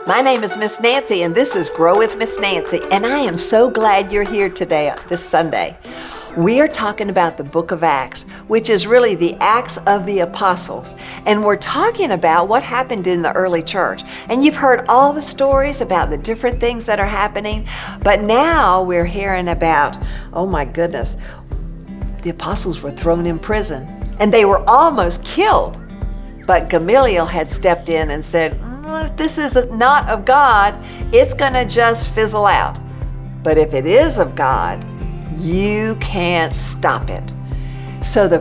My name is Miss Nancy, and this is Grow with Miss Nancy, and I am so glad you're here today, this Sunday. We are talking about the book of Acts, which is really the Acts of the Apostles, and we're talking about what happened in the early church. And you've heard all the stories about the different things that are happening, but now we're hearing about, oh my goodness, the apostles were thrown in prison, and they were almost killed. But Gamaliel had stepped in and said, if this is not of God, it's going to just fizzle out. But if it is of God, you can't stop it. So the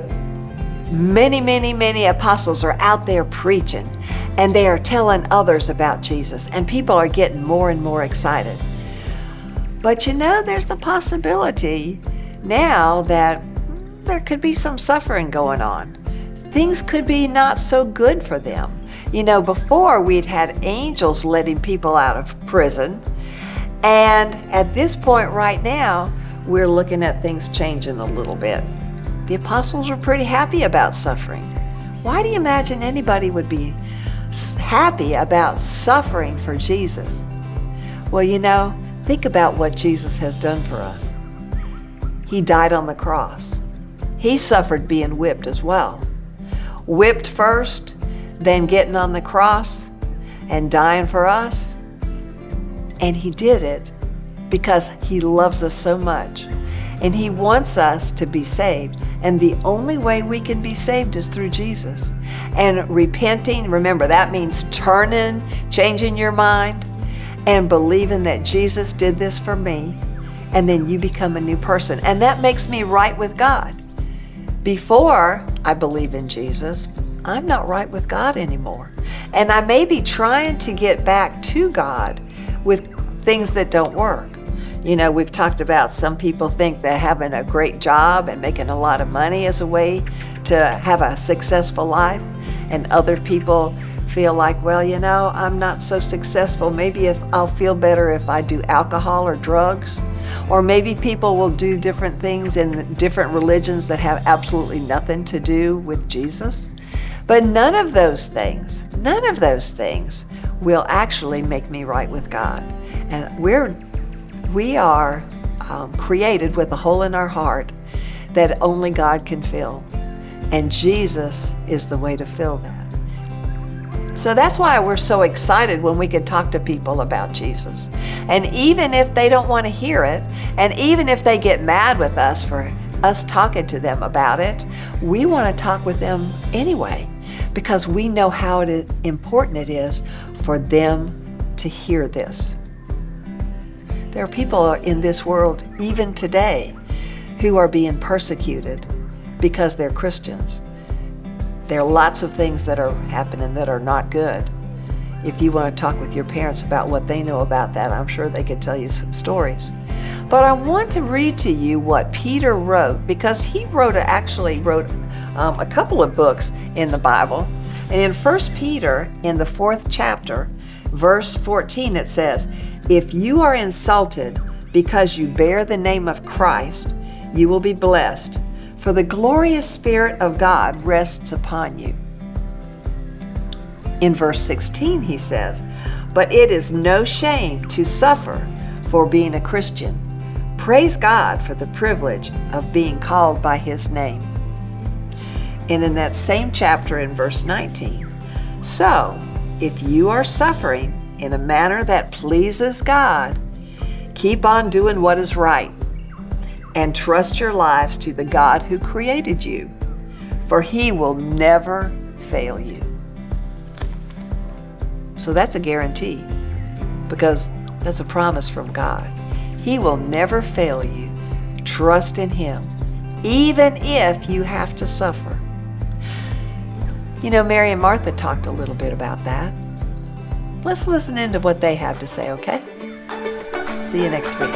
many apostles are out there preaching, and they are telling others about Jesus, and people are getting more and more excited. But you know, there's the possibility now that there could be some suffering going on. Things could be not so good for them. You know, before we'd had angels letting people out of prison, and at this point right now, we're looking at things changing a little bit. The apostles were pretty happy about suffering. Why do you imagine anybody would be happy about suffering for Jesus? Well, you know, think about what Jesus has done for us. He died on the cross. He suffered being whipped as well. Whipped first, then getting on the cross and dying for us. And he did it because he loves us so much. And he wants us to be saved. And the only way we can be saved is through Jesus. And repenting, remember, that means turning, changing your mind, and believing that Jesus did this for me. And then you become a new person. And that makes me right with God. Before I believe in Jesus, I'm not right with God anymore. And I may be trying to get back to God with things that don't work. You know, we've talked about some people think that having a great job and making a lot of money is a way to have a successful life. And other people feel like, well, you know, I'm not so successful. Maybe if I'll feel better if I do alcohol or drugs. Or maybe people will do different things in different religions that have absolutely nothing to do with Jesus. But none of those things will actually make me right with God. And we are created with a hole in our heart that only God can fill. And Jesus is the way to fill that. So that's why we're so excited when we can talk to people about Jesus. And even if they don't want to hear it, and even if they get mad with us for us talking to them about it, we want to talk with them anyway, because we know how important it is for them to hear this. There are people in this world, even today, who are being persecuted because they're Christians. There are lots of things that are happening that are not good. If you want to talk with your parents about what they know about that, I'm sure they could tell you some stories. But I want to read to you what Peter wrote, because he actually wrote a couple of books in the Bible. And in 1 Peter, in the 4th chapter, verse 14, it says, "If you are insulted because you bear the name of Christ, you will be blessed, for the glorious Spirit of God rests upon you." In verse 16, he says, "But it is no shame to suffer for being a Christian. Praise God for the privilege of being called by His name." And in that same chapter in verse 19, "So, if you are suffering in a manner that pleases God, keep on doing what is right, and trust your lives to the God who created you, for He will never fail you." So that's a guarantee, because that's a promise from God. He will never fail you. Trust in Him, even if you have to suffer. You know, Mary and Martha talked a little bit about that. Let's listen into what they have to say, okay? See you next week.